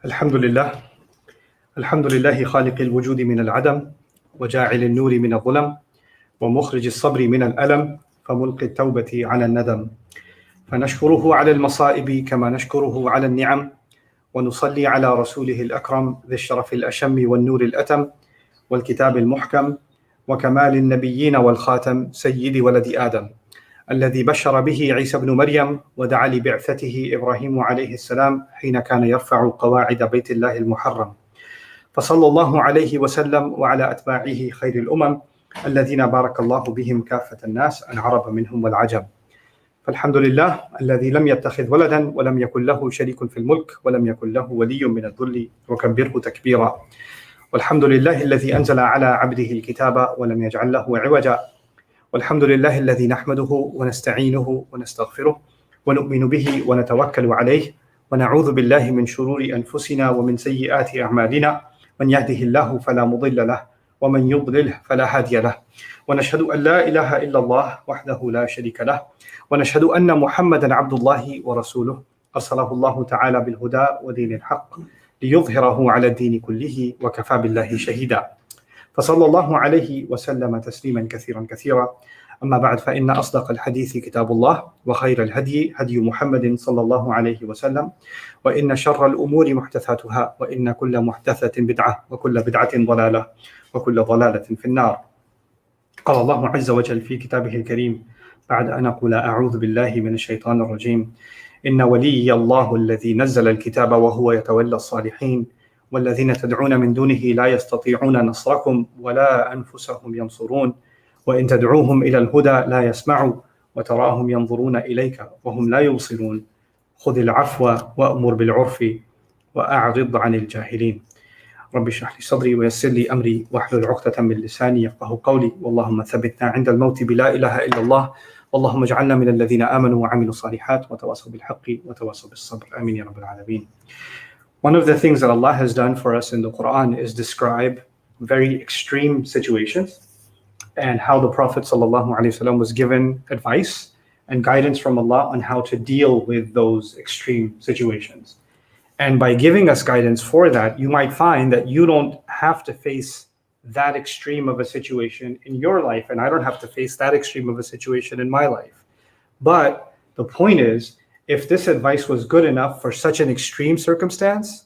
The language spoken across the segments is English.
الحمد لله الحمد لله خالق الوجود من العدم وجاعل النور من الظلم ومخرج الصبر من الألم فملقي التوبة على الندم فنشكره على المصائب كما نشكره على النعم ونصلي على رسوله الأكرم ذي الشرف الأشم والنور الأتم والكتاب المحكم وكمال النبيين والخاتم سيد ولد آدم الذي بشر به عيسى بن مريم ودعا لبعثته إبراهيم عليه السلام حين كان يرفع قواعد بيت الله المحرم فصلى الله عليه وسلم وعلى أتباعه خير الأمم الذين بارك الله بهم كافة الناس العرب منهم والعجم فالحمد لله الذي لم يتخذ ولدا ولم يكن له شريك في الملك ولم يكن له ولي من الذل وكبره تكبيرا والحمد لله الذي أنزل على عبده الكتاب ولم يجعل له عوجا والحمد لله الذي نحمده ونستعينه ونستغفره ونؤمن به ونتوكل عليه ونعوذ بالله من شرور أنفسنا ومن سيئات أعمالنا من يهده الله فلا مضل له ومن يضلله فلا هادي له ونشهد أن لا إله إلا الله وحده لا شريك له ونشهد أن محمدا عبد الله ورسوله أرسله الله تعالى بالهدى ودين الحق ليظهره على الدين كله وكفى بالله شهيدا فصلى الله عليه وسلم تسليما كثيرا كثيرا أما بعد فإن أصدق الحديث كتاب الله وخير الهدي هدي محمد صلى الله عليه وسلم وإن شر الأمور محدثاتها وإن كل محدثة بدعة وكل بدعة ضلالة وكل ضلالة في النار قال الله عز وجل في كتابه الكريم بعد أن أقول أعوذ بالله من الشيطان الرجيم إن ولي الله الذي نزل الكتاب وهو يتولى الصالحين والذين تدعون من دونه لا يستطيعون نصركم ولا أنفسهم ينصرون وإن تدعوهم إلى الهدى لا يسمعوا وتراهم ينظرون إليك وهم لا يبصرون خذ العفو وأمر بالعرف وأعرض عن الجاهلين رب اشرح لي صدري ويسر لي أمري واحلل عقدة من لساني يفقهوا قولي واللهم ثبتنا عند الموت بلا إله إلا الله اللهم اجعلنا من الذين آمنوا وعملوا الصالحات وتواصوا بالحق وتواصوا بالصبر آمين يا رب العالمين. One of the things that Allah has done for us in the Quran is describe very extreme situations and how the Prophet ﷺ was given advice and guidance from Allah on how to deal with those extreme situations. And by giving us guidance for that, you might find that you don't have to face that extreme of a situation in your life, and I don't have to face that extreme of a situation in my life. But the point is, if this advice was good enough for such an extreme circumstance,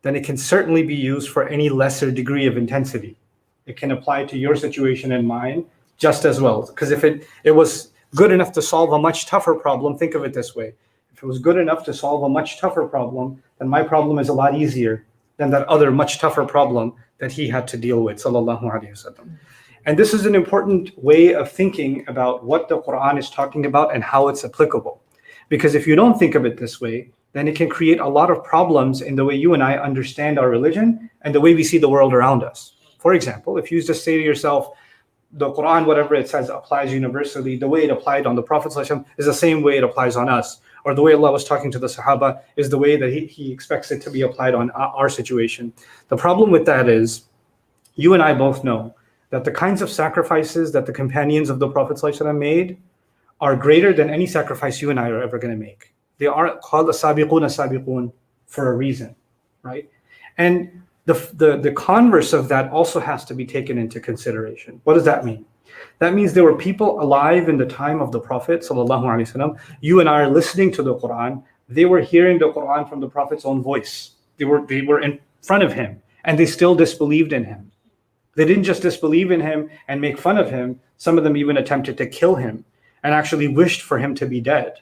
then it can certainly be used for any lesser degree of intensity. It can apply to your situation and mine just as well. Because if it was good enough to solve a much tougher problem, think of it this way. If it was good enough to solve a much tougher problem, then my problem is a lot easier than that other much tougher problem that he had to deal with, sallallahu alaihi wasallam. And this is an important way of thinking about what the Quran is talking about and how it's applicable. Because if you don't think of it this way, then it can create a lot of problems in the way you and I understand our religion and the way we see the world around us. For example, if you just say to yourself, the Quran, whatever it says, applies universally, the way it applied on the Prophet ﷺ is the same way it applies on us. Or the way Allah was talking to the Sahaba is the way that he expects it to be applied on our situation. The problem with that is, you and I both know that the kinds of sacrifices that the companions of the Prophet ﷺ made are greater than any sacrifice you and I are ever going to make. They are called sabiqun for a reason, right? And the converse of that also has to be taken into consideration. What does that mean? That means there were people alive in the time of the Prophet ﷺ. You and I are listening to the Quran. They were hearing the Quran from the Prophet's own voice. They were in front of him, and they still disbelieved in him. They didn't just disbelieve in him and make fun of him. Some of them even attempted to kill him and actually wished for him to be dead.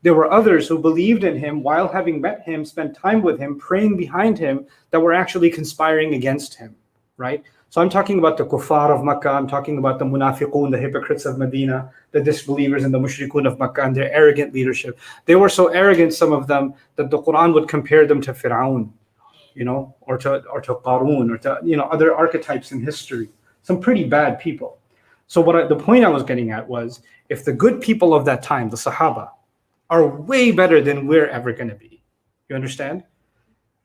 There were others who believed in him while having met him, spent time with him, praying behind him, that were actually conspiring against him, right? So I'm talking about the kuffar of Makkah, I'm talking about the munafiqun, the hypocrites of Medina, the disbelievers and the mushrikun of Makkah and their arrogant leadership. They were so arrogant, some of them, that the Quran would compare them to Fir'aun, or to Qarun, or to, other archetypes in history. Some pretty bad people. So the point I was getting at was, if the good people of that time, the Sahaba, are way better than we're ever going to be. You understand?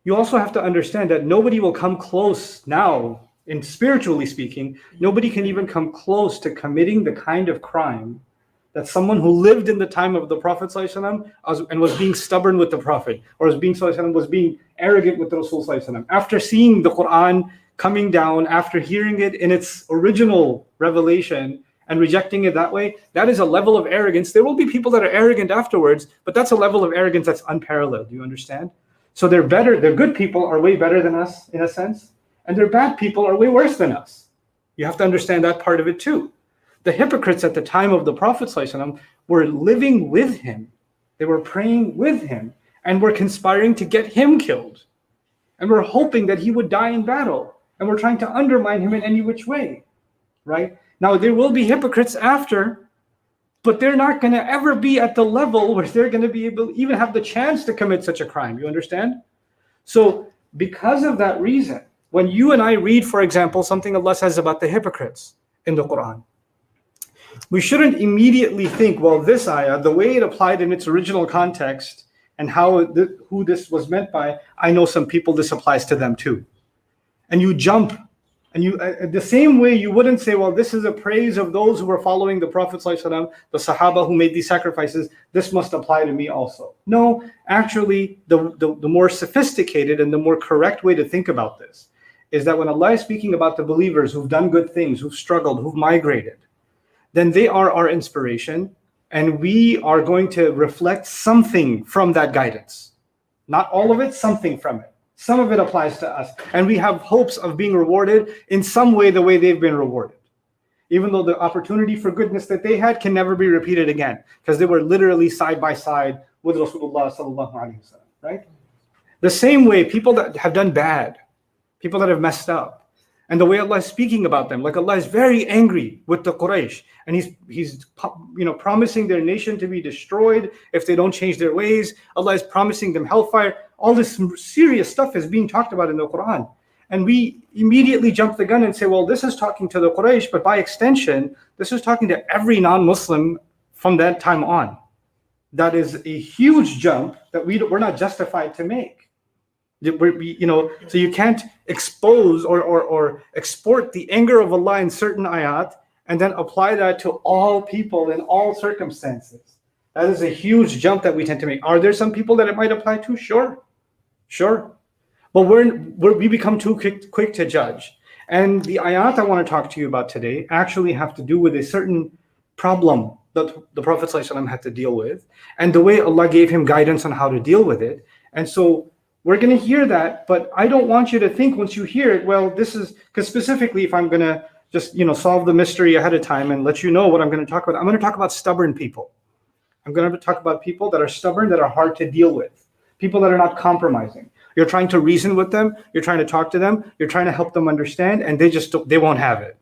You also have to understand that nobody will come close now, in spiritually speaking, nobody can even come close to committing the kind of crime that someone who lived in the time of the Prophet ﷺ and was being stubborn with the Prophet, or was being arrogant with the Rasul ﷺ, after seeing the Quran coming down, after hearing it in its original revelation and rejecting it that way, that is a level of arrogance. There will be people that are arrogant afterwards, but that's a level of arrogance that's unparalleled. Do you understand? So they're better, their good people are way better than us in a sense, and their bad people are way worse than us. You have to understand that part of it too. The hypocrites at the time of the Prophet ﷺ were living with him. They were praying with him and were conspiring to get him killed. And were hoping that he would die in battle. And were trying to undermine him in any which way. Right? Now there will be hypocrites after, but they're not going to ever be at the level where they're going to be able to even have the chance to commit such a crime. You understand? So because of that reason, when you and I read, for example, something Allah says about the hypocrites in the Quran, we shouldn't immediately think, well, this ayah, the way it applied in its original context and who this was meant by, I know some people this applies to them too. And you jump, and you the same way you wouldn't say, well, this is a praise of those who were following the Prophet ﷺ, the Sahaba who made these sacrifices, this must apply to me also. No, actually, the more sophisticated and the more correct way to think about this is that when Allah is speaking about the believers who've done good things, who've struggled, who've migrated, then they are our inspiration, and we are going to reflect something from that guidance. Not all of it, something from it. Some of it applies to us, and we have hopes of being rewarded in some way the way they've been rewarded. Even though the opportunity for goodness that they had can never be repeated again, because they were literally side by side with Rasulullah sallallahu alaihi wasallam, right? The same way people that have done bad, people that have messed up, and the way Allah is speaking about them, like Allah is very angry with the Quraysh, and He's promising their nation to be destroyed if they don't change their ways. Allah is promising them hellfire. All this serious stuff is being talked about in the Quran, and we immediately jump the gun and say, well, this is talking to the Quraysh, but by extension, this is talking to every non-Muslim from that time on. That is a huge jump that we're not justified to make. So you can't expose or export the anger of Allah in certain ayat and then apply that to all people in all circumstances. That is a huge jump that we tend to make. Are there some people that it might apply to? Sure. But we become too quick to judge. And the ayat I want to talk to you about today actually have to do with a certain problem that the Prophet ﷺ had to deal with, and the way Allah gave him guidance on how to deal with it. And so we're going to hear that, but I don't want you to think once you hear it, well, this is, because specifically if I'm going to just, solve the mystery ahead of time and let you know what I'm going to talk about, I'm going to talk about stubborn people. I'm going to talk about people that are stubborn, that are hard to deal with, people that are not compromising. You're trying to reason with them, you're trying to talk to them, you're trying to help them understand, and they won't have it.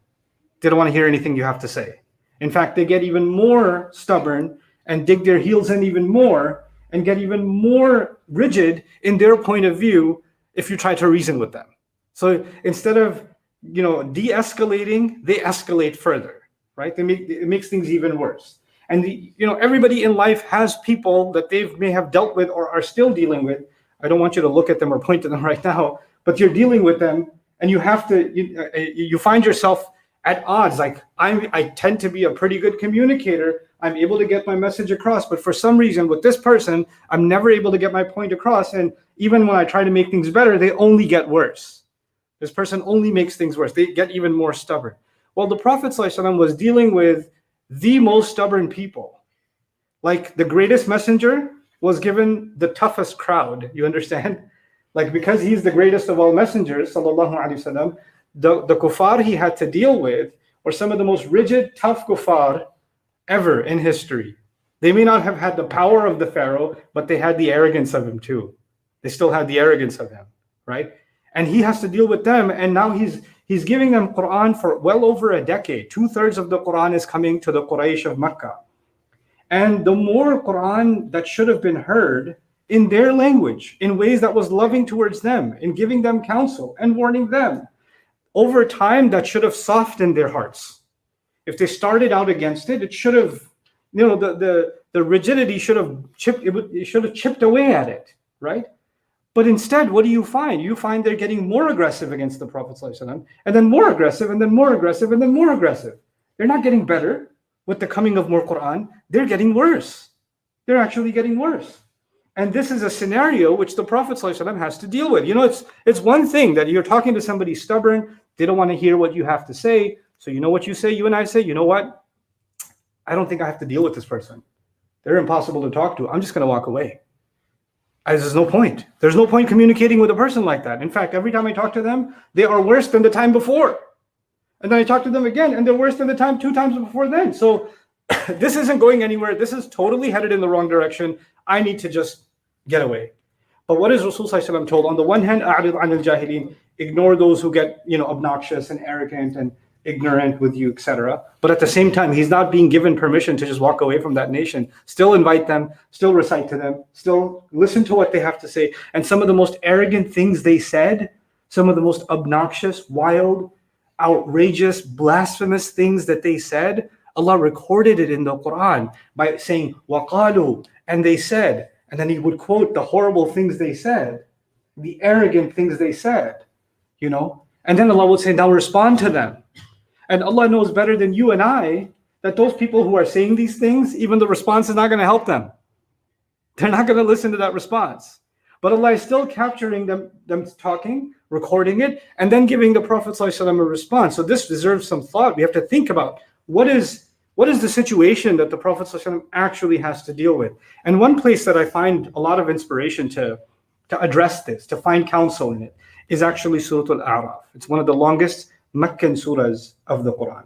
They don't want to hear anything you have to say. In fact, they get even more stubborn and dig their heels in even more and get even more rigid in their point of view if you try to reason with them. So instead of de-escalating, they escalate further, right? It makes things even worse. And everybody in life has people that they may have dealt with or are still dealing with. I don't want you to look at them or point to them right now, but you're dealing with them, and you have to. You find yourself at odds. Like I tend to be a pretty good communicator. I'm able to get my message across, but for some reason with this person, I'm never able to get my point across. And even when I try to make things better, they only get worse. This person only makes things worse. They get even more stubborn. Well, the Prophet ﷺ was dealing with the most stubborn people. Like the greatest messenger was given the toughest crowd. You understand? Like because he's the greatest of all messengers, sallallahu alaihi wasallam, the kuffar he had to deal with were some of the most rigid, tough kuffar ever in history. They may not have had the power of the Pharaoh, but they had the arrogance of him too. They still had the arrogance of him, right? And he has to deal with them. And now he's giving them Quran for well over a decade. 2/3 of the Quran is coming to the Quraysh of Mecca. And the more Quran that should have been heard in their language, in ways that was loving towards them, in giving them counsel and warning them, over time that should have softened their hearts. If they started out against it, it should have, the rigidity should have chipped away at it, right? But instead, what do you find? You find they're getting more aggressive against the Prophet ﷺ, and then more aggressive, and then more aggressive, and then more aggressive. They're not getting better. with the coming of more Quran, they're getting worse. They're actually getting worse. And this is a scenario which the Prophet ﷺ has to deal with. It's one thing that you're talking to somebody stubborn, they don't want to hear what you have to say. So you know what you say, you and I say, you know what? I don't think I have to deal with this person. They're impossible to talk to. I'm just going to walk away. There's no point. There's no point communicating with a person like that. In fact, every time I talk to them, they are worse than the time before. And then I talk to them again, and they're worse than the time 2 times before then. So this isn't going anywhere. This is totally headed in the wrong direction. I need to just get away. But what is Rasul Sallallahu Alaihi Wasallam told? On the one hand, أَعْرِضْ عَنِ الْجَاهِلِينَ, ignore those who get obnoxious and arrogant and ignorant with you, etc. But at the same time, he's not being given permission to just walk away from that nation. Still invite them, still recite to them, still listen to what they have to say. And some of the most arrogant things they said, some of the most obnoxious, wild, outrageous, blasphemous things that they said, Allah recorded it in the Quran by saying, وَقَالُوا, and they said, and then he would quote the horrible things they said, the arrogant things they said, and then Allah would say, now respond to them. And Allah knows better than you and I that those people who are saying these things, even the response is not going to help them. They're not going to listen to that response. But Allah is still capturing them talking, recording it, and then giving the Prophet ﷺ a response. So this deserves some thought. We have to think about what is the situation that the Prophet ﷺ actually has to deal with. And one place that I find a lot of inspiration to address this, to find counsel in it, is actually Surah Al-A'raf. It's one of the longest Meccan surahs of the Quran.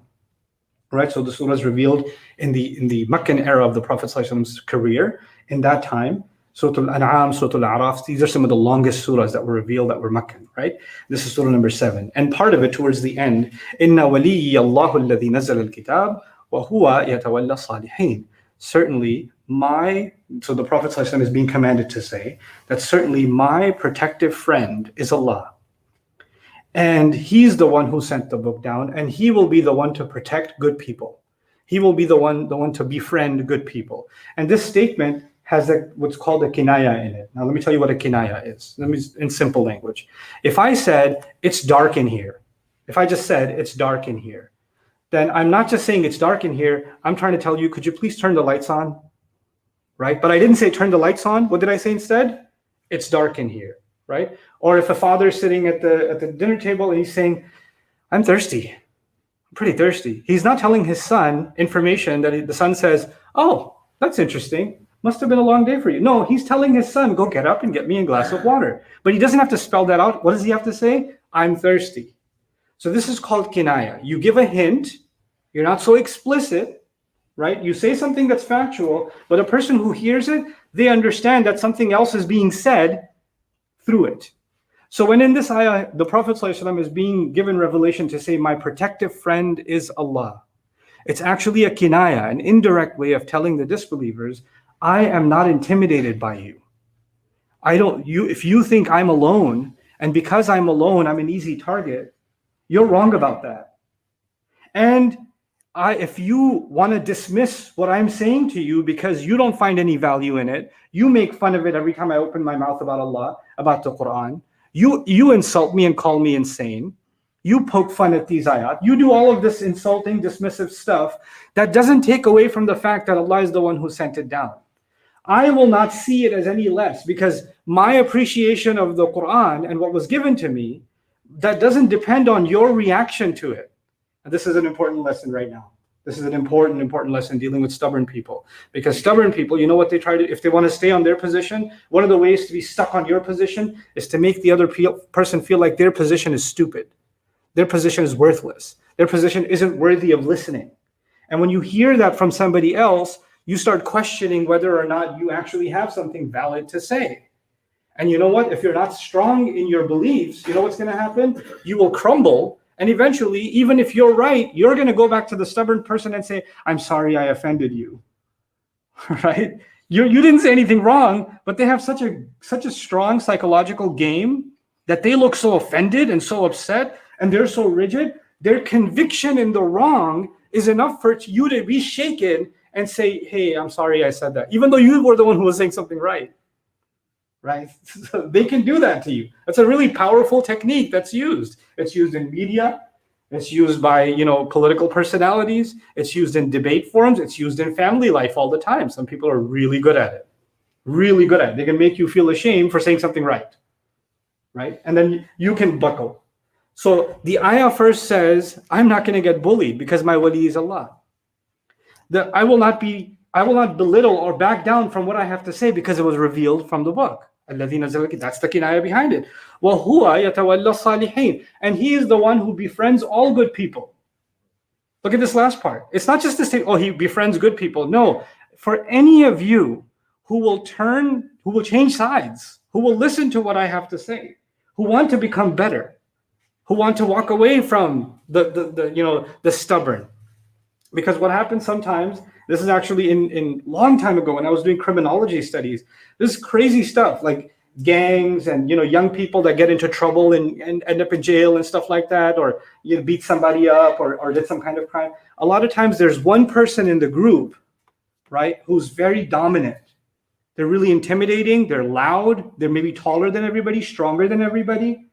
Right? So the surah is revealed in the Meccan era of the Prophet ﷺ's career. In that time, Surah Al-An'am, Surah Al-A'raf, these are some of the longest surahs that were revealed that were Meccan, right? This is surah number 7. And part of it towards the end, Inna waliyya Allahu alladhi nazzala al-kitab wa huwa yatawalla salihin. Certainly, so the Prophet ﷺ is being commanded to say that certainly my protective friend is Allah. And he's the one who sent the book down, and he will be the one to protect good people. He will be the one to befriend good people. And this statement has what's called a kinaya in it. Now let me tell you what a kinaya is. In simple language. If I said, it's dark in here, if I just said, it's dark in here, then I'm not just saying it's dark in here, I'm trying to tell you, could you please turn the lights on? Right? But I didn't say turn the lights on. What did I say instead? It's dark in here, right? Or if a father is sitting at the dinner table and he's saying, I'm thirsty, I'm pretty thirsty. He's not telling his son information that the son says, oh, that's interesting. Must have been a long day for you. No, he's telling his son, go get up and get me a glass of water. But he doesn't have to spell that out. What does he have to say? I'm thirsty. So this is called kinaya. You give a hint. You're not so explicit, right? You say something that's factual, but a person who hears it, they understand that something else is being said through it. So when in this ayah, the Prophet ﷺ is being given revelation to say, my protective friend is Allah. It's actually a kinaya, an indirect way of telling the disbelievers, I am not intimidated by you. If you think I'm alone, and because I'm alone, I'm an easy target, you're wrong about that. And if you want to dismiss what I'm saying to you because you don't find any value in it, you make fun of it every time I open my mouth about Allah, about the Quran, you insult me and call me insane, you poke fun at these ayat, you do all of this insulting, dismissive stuff, that doesn't take away from the fact that Allah is the one who sent it down. I will not see it as any less because my appreciation of the Quran and what was given to me, that doesn't depend on your reaction to it. And this is an important lesson right now. This is an important lesson dealing with stubborn people. Because stubborn people, you know what they try to, if they want to stay on their position, one of the ways to be stuck on your position is to make the other person feel like their position is stupid. Their position is worthless. Their position isn't worthy of listening. And when you hear that from somebody else, you start questioning whether or not you actually have something valid to say. And you know what? If you're not strong in your beliefs, you know what's going to happen? You will crumble. And eventually, even if you're right, you're going to go back to the stubborn person and say, I'm sorry I offended you. Right? You didn't say anything wrong, but they have such a strong psychological game that they look so offended and so upset, and they're so rigid. Their conviction in the wrong is enough for you to be shaken and say, hey, I'm sorry I said that, even though you were the one who was saying something right. Right? So they can do that to you. That's a really powerful technique that's used. It's used in media. It's used by, political personalities. It's used in debate forums. It's used in family life all the time. Some people are really good at it. Really good at it. They can make you feel ashamed for saying something right? And then you can buckle. So the ayah first says, I'm not going to get bullied because my wali is Allah. I will not belittle or back down from what I have to say because it was revealed from the book. That's the kinaya behind it. وَهُوَ يَتَوَلَّى الصَّالِحِينَ. And he is the one who befriends all good people. Look at this last part. It's not just to say, he befriends good people. No, for any of you who will change sides, who will listen to what I have to say, who want to become better, who want to walk away from the stubborn. Because what happens sometimes, this is actually in long time ago when I was doing criminology studies, this is crazy stuff like gangs and young people that get into trouble and end up in jail and stuff like that, or you beat somebody up or did some kind of crime. A lot of times there's one person in the group, right, who's very dominant. They're really intimidating, they're loud, they're maybe taller than everybody, stronger than everybody,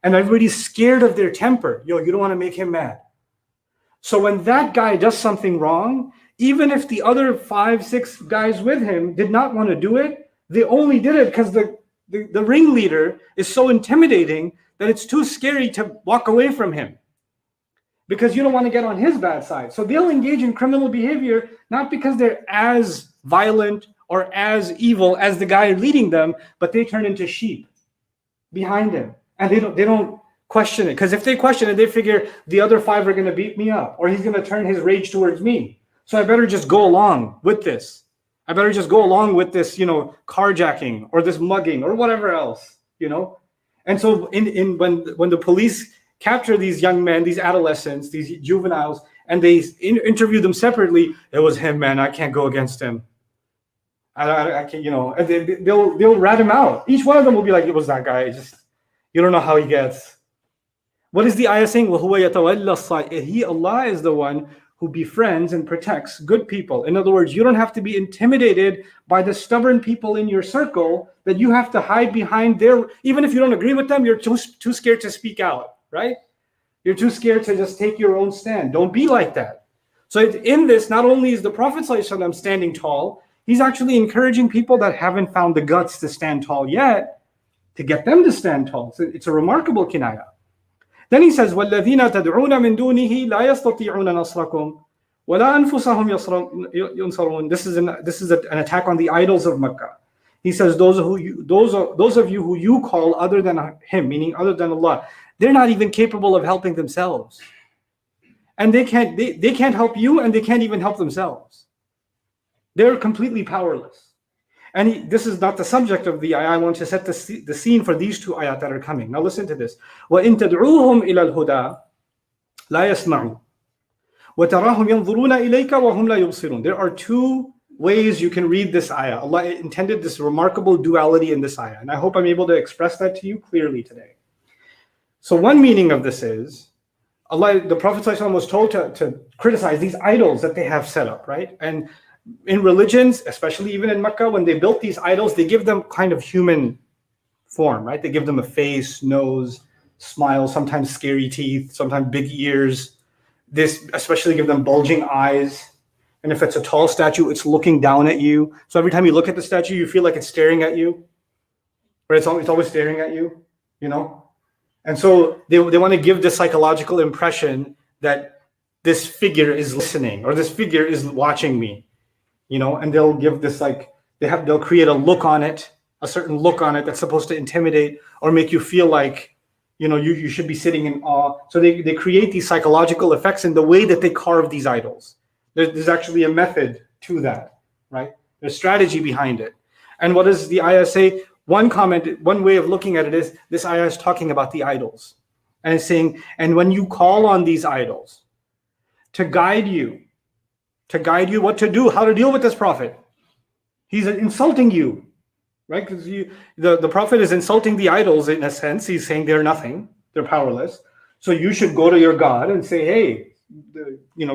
and everybody's scared of their temper. You don't want to make him mad. So when that guy does something wrong, even if the other 5-6 guys with him did not want to do it, they only did it because the ringleader is so intimidating that it's too scary to walk away from him because you don't want to get on his bad side. So they'll engage in criminal behavior, not because they're as violent or as evil as the guy leading them, but they turn into sheep behind him. And they don't question it, because if they question it, they figure the other 5 are going to beat me up, or he's going to turn his rage towards me. So I better just go along with this. I better just go along with this, carjacking or this mugging or whatever else, And so when the police capture these young men, these adolescents, these juveniles, and they interview them separately, it was him, man. I can't go against him. I can't, and they'll rat him out. Each one of them will be like, it was that guy. You don't know how he gets. What is the ayah saying? He, Allah, is the one who befriends and protects good people. In other words, you don't have to be intimidated by the stubborn people in your circle that you have to hide behind even if you don't agree with them, you're too scared to speak out, right? You're too scared to just take your own stand. Don't be like that. So in this, not only is the Prophet ﷺ standing tall, he's actually encouraging people that haven't found the guts to stand tall yet, to get them to stand tall. So it's a remarkable kinaya. Then he says, وَالَّذِينَ تَدْعُونَ مِن دُونِهِ لَا يَسْتَطِيعُونَ نَصْرَكُمْ وَلَا أَنفُسَهُمْ يُنصَرُونَ. This is an attack on the idols of Mecca. He says, those of you who you call other than him, meaning other than Allah, they're not even capable of helping themselves. And they can't help you, and they can't even help themselves. They're completely powerless. And this is not the subject of the ayah. I want to set the scene for these 2 ayat that are coming. Now listen to this. وَإِن تَدْعُوهُمْ إِلَى الْهُدَى لَا يَسْمَعُونَ وَتَرَاهُمْ يَنْظُرُونَ إِلَيْكَ وَهُمْ لَا يُبْصِرُونَ. There are 2 ways you can read this ayah. Allah intended this remarkable duality in this ayah. And I hope I'm able to express that to you clearly today. So one meaning of this is, the Prophet ﷺ was told to criticize these idols that they have set up, right? And in religions, especially even in Mecca, when they built these idols, they give them kind of human form, right? They give them a face, nose, smile, sometimes scary teeth, sometimes big ears. This especially give them bulging eyes. And if it's a tall statue, it's looking down at you. So every time you look at the statue, you feel like it's staring at you. Or it's always staring at you, And so they want to give this psychological impression that this figure is listening, or this figure is watching me. And they'll give this they'll create a look on it, a certain look on it that's supposed to intimidate or make you feel like, you should be sitting in awe. So they create these psychological effects in the way that they carve these idols. There's actually a method to that, right? There's strategy behind it. And what does the ayah say? One way of looking at it is, this ayah is talking about the idols. And it's saying, and when you call on these idols to guide you what to do, how to deal with this prophet. He's insulting you, right? Because the prophet is insulting the idols in a sense. He's saying they're nothing, they're powerless. So you should go to your God and say, hey,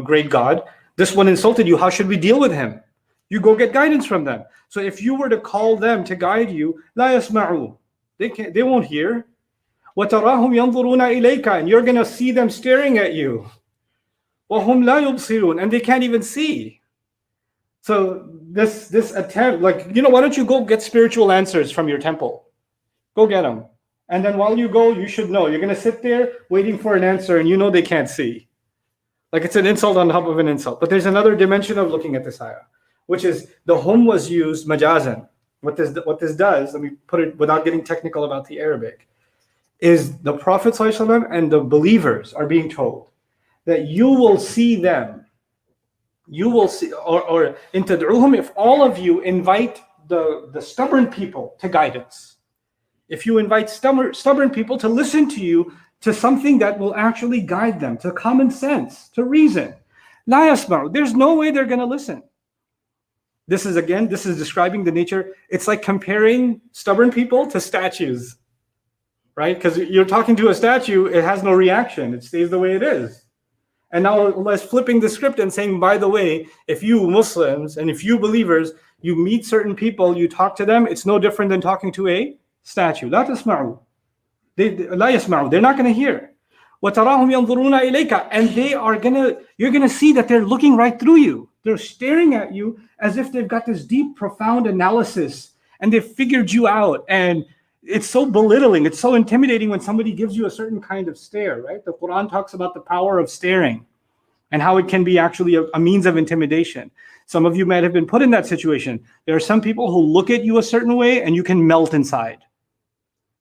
great God, this one insulted you. How should we deal with him? You go get guidance from them. So if you were to call them to guide you, la yasma'u, they won't hear. وَتَرَاهُمْ يَنْظُرُونَ إِلَيْكَ, and you're going to see them staring at you. وَهُمْ لَا يُبْصِرُونَ, and they can't even see. So this attempt, like, why don't you go get spiritual answers from your temple? Go get them. And then while you go, you should know. You're going to sit there waiting for an answer, and they can't see. Like, it's an insult on top of an insult. But there's another dimension of looking at this ayah, which is the hum was used majazan. What this does, let me put it without getting technical about the Arabic, is the Prophet ﷺ and the believers are being told that you will see them. You will see, or in tad'uhum, if all of you invite the stubborn people to guidance, if you invite stubborn people to listen to you, to something that will actually guide them, to common sense, to reason, la yasma'u, there's no way they're going to listen. This is describing the nature. It's like comparing stubborn people to statues, right? Because you're talking to a statue, it has no reaction. It stays the way it is. And now Allah is flipping the script and saying, by the way, if you Muslims and if you believers, you meet certain people, you talk to them, it's no different than talking to a statue. La tasma'u. La yasma'u. They're not going to hear. وَتَرَاهُمْ يَنْظُرُونَ إِلَيْكَ, and you're going to see that they're looking right through you. They're staring at you as if they've got this deep, profound analysis and they've figured you out. And it's so belittling. It's so intimidating when somebody gives you a certain kind of stare, right? The Quran talks about the power of staring and how it can be actually a means of intimidation. Some of you might have been put in that situation. There are some people who look at you a certain way and you can melt inside.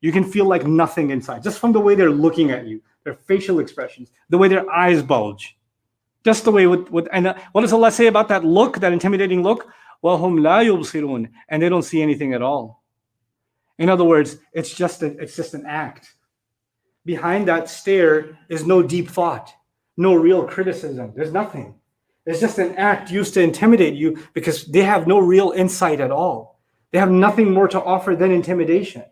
You can feel like nothing inside, just from the way they're looking at you, their facial expressions, the way their eyes bulge. Just the way and what does Allah say about that look, that intimidating look? وَهُمْ لَا يُبْصِرُونَ, and they don't see anything at all. In other words, it's just an act. Behind that stare is no deep thought, no real criticism. There's nothing. It's just an act used to intimidate you because they have no real insight at all. They have nothing more to offer than intimidation.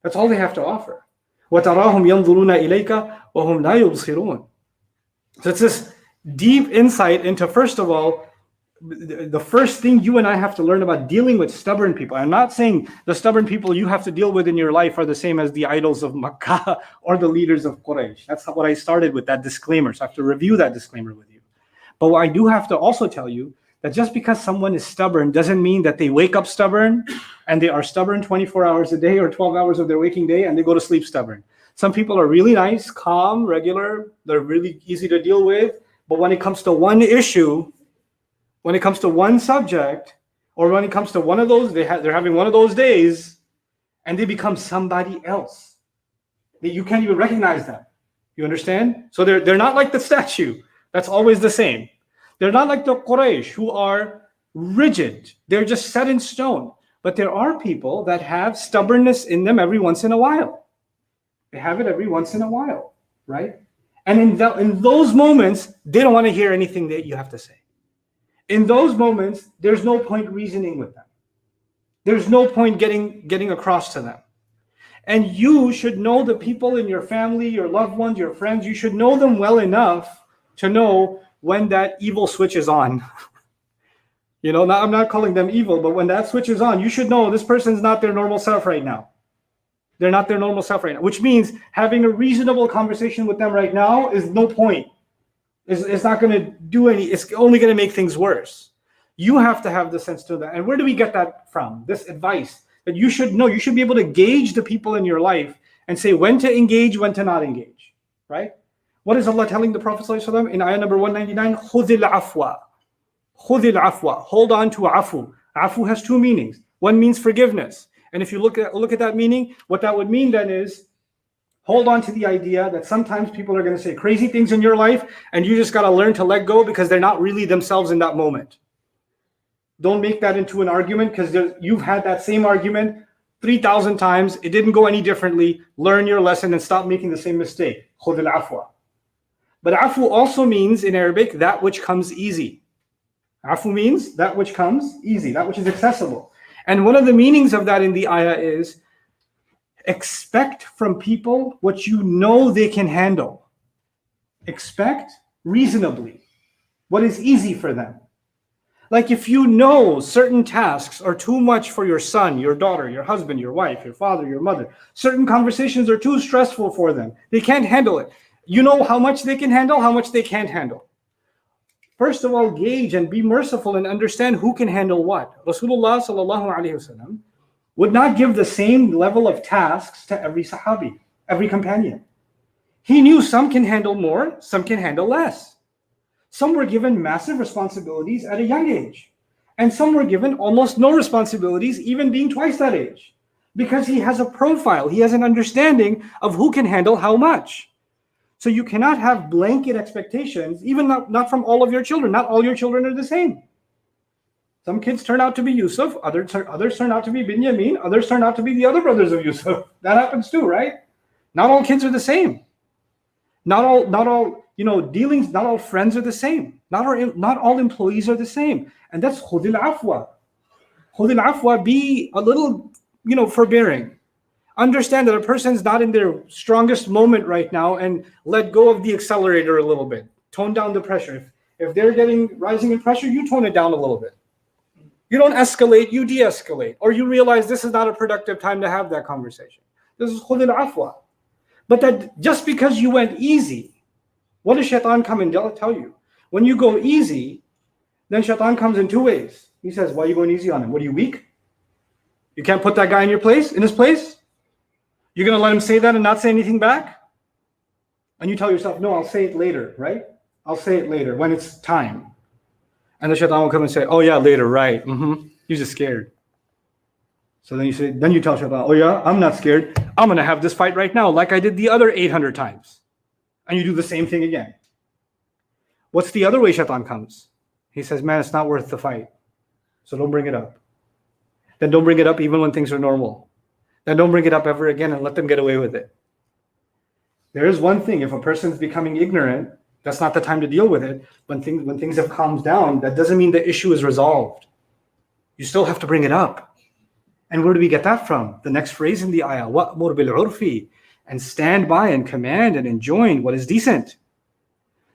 That's all they have to offer. وَتَرَاهُمْ يَنْظُرُونَ إِلَيْكَ وَهُمْ لَا يُبْصِرُونَ. So it's this deep insight into, first of all, the first thing you and I have to learn about dealing with stubborn people. I'm not saying the stubborn people you have to deal with in your life are the same as the idols of Makkah or the leaders of Quraysh. That's what I started with, that disclaimer. So I have to review that disclaimer with you. But what I do have to also tell you that just because someone is stubborn doesn't mean that they wake up stubborn and they are stubborn 24 hours a day or 12 hours of their waking day and they go to sleep stubborn. Some people are really nice, calm, regular. They're really easy to deal with. But when it comes to one issue, when it comes to one subject, or when it comes to one of those, they're having one of those days, and they become somebody else. You can't even recognize them. You understand? So they're not like the statue. That's always the same. They're not like the Quraysh, who are rigid. They're just set in stone. But there are people that have stubbornness in them every once in a while. They have it every once in a while, right? And in those moments, they don't want to hear anything that you have to say. In those moments, there's no point reasoning with them. There's no point getting across to them. And you should know the people in your family, your loved ones, your friends. You should know them well enough to know when that evil switch is on. I'm not calling them evil, but when that switch is on, you should know this person's not their normal self right now. They're not their normal self right now, which means having a reasonable conversation with them right now is no point. It's not going to do it's only going to make things worse. You have to have the sense to that. And where do we get that from? This advice that you should know. You should be able to gauge the people in your life and say when to engage, when to not engage, right? What is Allah telling the Prophet ﷺ in ayah number 199? خُذِ الْعَفْوَ. خُذِ الْعَفْوَ. Hold on to afu. Afu has two meanings. One means forgiveness. And if you look at that meaning, what that would mean then is hold on to the idea that sometimes people are going to say crazy things in your life and you just got to learn to let go because they're not really themselves in that moment. Don't make that into an argument because you've had that same argument 3,000 times. It didn't go any differently. Learn your lesson and stop making the same mistake. خُذِ الْعَفْوَ. But afu also means in Arabic that which comes easy. Afu means that which comes easy, that which is accessible. And one of the meanings of that in the ayah is expect from people what you know they can handle. Expect reasonably what is easy for them. Like if you know certain tasks are too much for your son, your daughter, your husband, your wife, your father, your mother, certain conversations are too stressful for them. They can't handle it. You know how much they can handle, how much they can't handle. First of all, gauge and be merciful and understand who can handle what. Rasulullah sallallahu alaihi wasallam would not give the same level of tasks to every sahabi, every companion. He knew some can handle more, some can handle less. Some were given massive responsibilities at a young age, and some were given almost no responsibilities, even being twice that age, because he has a profile, he has an understanding of who can handle how much. So you cannot have blanket expectations, even not from all of your children. Not all your children are the same. Some kids turn out to be Yusuf, others turn out to be Binyamin, others turn out to be the other brothers of Yusuf. That happens too, right? Not all kids are the same. Not all dealings, not all friends are the same. Not all employees are the same. And that's khudil afwa. Khudil afwa, be a little, forbearing. Understand that a person's not in their strongest moment right now, and let go of the accelerator a little bit. Tone down the pressure. If they're rising in pressure, you tone it down a little bit. You don't escalate, you de-escalate. Or you realize this is not a productive time to have that conversation. This is khudil afwa. But that just because you went easy, what does shaitan come and tell you? When you go easy, then shaitan comes in two ways. He says, why are you going easy on him? What, are you weak? You can't put that guy in his place? You're going to let him say that and not say anything back? And you tell yourself, no, I'll say it later, right? I'll say it later when it's time. And the shaitan will come and say, oh yeah, later, right. You're just scared. So then you tell shaitan, oh yeah, I'm not scared. I'm going to have this fight right now like I did the other 800 times. And you do the same thing again. What's the other way shaitan comes? He says, man, it's not worth the fight. So don't bring it up. Then don't bring it up even when things are normal. Then don't bring it up ever again and let them get away with it. There is one thing, if a person's becoming ignorant, that's not the time to deal with it. When things have calmed down, that doesn't mean the issue is resolved. You still have to bring it up. And where do we get that from? The next phrase in the ayah, وَأْمُرْ بِالْعُرْفِ, and stand by and command and enjoin what is decent.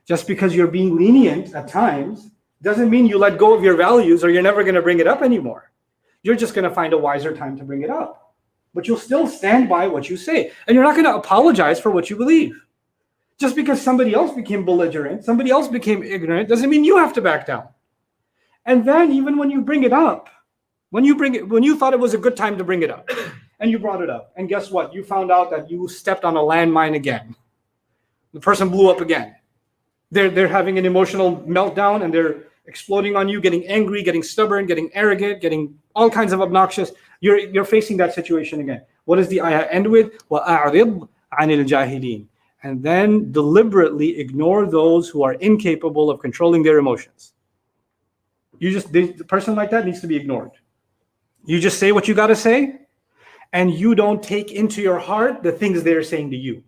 Just because you're being lenient at times doesn't mean you let go of your values or you're never going to bring it up anymore. You're just going to find a wiser time to bring it up. But you'll still stand by what you say. And you're not going to apologize for what you believe. Just because somebody else became belligerent, somebody else became ignorant, doesn't mean you have to back down. And then even when you bring it up, when you thought it was a good time to bring it up, and you brought it up, and guess what? You found out that you stepped on a landmine again. The person blew up again. They're having an emotional meltdown, and they're exploding on you, getting angry, getting stubborn, getting arrogant, getting all kinds of obnoxious. You're facing that situation again. What does the ayah end with? وَأَعْرِضْ عَنِ الْجَاهِلِينَ. And then deliberately ignore those who are incapable of controlling their emotions. The person like that needs to be ignored. You just say what you got to say, and you don't take into your heart the things they're saying to you.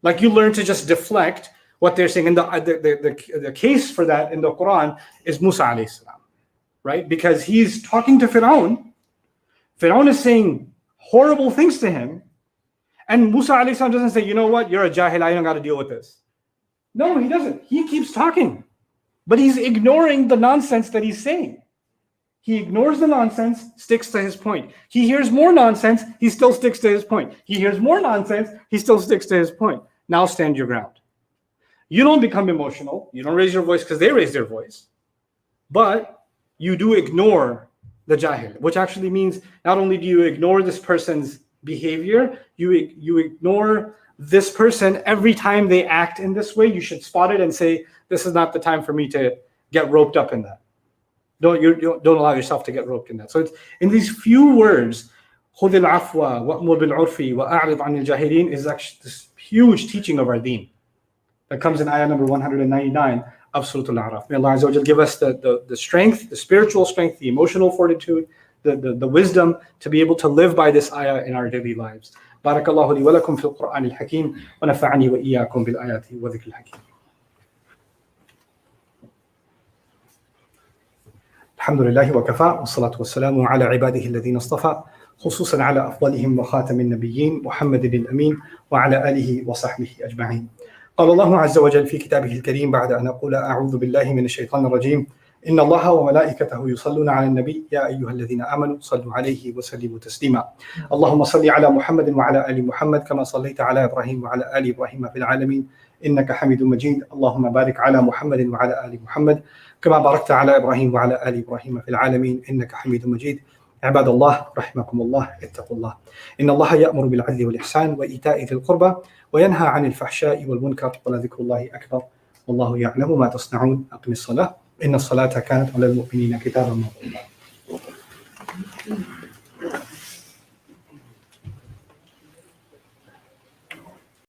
Like you learn to just deflect what they're saying. And the case for that in the Quran is Musa alayhi salam, right? Because he's talking to Fir'aun. Fir'aun is saying horrible things to him. And Musa alayhi salam doesn't say, you know what, you're a jahil, I don't got to deal with this. No, he doesn't. He keeps talking. But he's ignoring the nonsense that he's saying. He ignores the nonsense, sticks to his point. He hears more nonsense, he still sticks to his point. He hears more nonsense, he still sticks to his point. Now stand your ground. You don't become emotional. You don't raise your voice because they raise their voice. But you do ignore the jahil, which actually means not only do you ignore this person's behavior, you ignore this person every time they act in this way. You should spot it and say, this is not the time for me to get roped up in that. Don't allow yourself to get roped in that. So it's in these few words, خُذِ الْعَفْوَ وَأْمُرْ بِالْعُرْفِ وَأَعْرِضْ عَنِ الْجَاهِلِينَ is actually this huge teaching of our deen that comes in ayah number 199 of Surah Al-A'raf. May Allah Azza wa Jal give us the strength, the spiritual strength, the emotional fortitude, the wisdom to be able to live by this ayah in our daily lives. Barakallahu li wa lakum fil Qur'an al-Hakim wa nafa'ani wa iyyakum bil ayati wa dhikr al-Hakim. الحمد لله وكفى والصلاة والسلام على عباده الذين اصطفى خصوصا على أفضلهم وخاتم النبيين محمد الأمين وعلى آله وصحبه أجمعين. قال الله عز وجل في كتابه الكريم بعد أن أقول أعوذ بالله من الشيطان الرجيم إن الله وملائكته يصلون على النبي يا أيها الذين آمنوا صلوا عليه وسلموا تسليما. اللهم صل على محمد وعلى آل محمد كما صليت على إبراهيم وعلى آل إبراهيم في العالمين إنك حميد مجيد. اللهم بارك على محمد وعلى آل محمد كما باركت على إبراهيم وعلى آل إبراهيم في العالمين إنك حميد مجيد. عباد الله رحمكم الله، اتقوا الله. إن الله يأمر بالعدل والإحسان وإيتاء ذي القربى وينهى عن الفحشاء والمنكر ولذكر الله أكبر والله يعلم ما تصنعون. أقم الصلاة إن الصلاة كانت على المؤمنين كتابا موقوتا.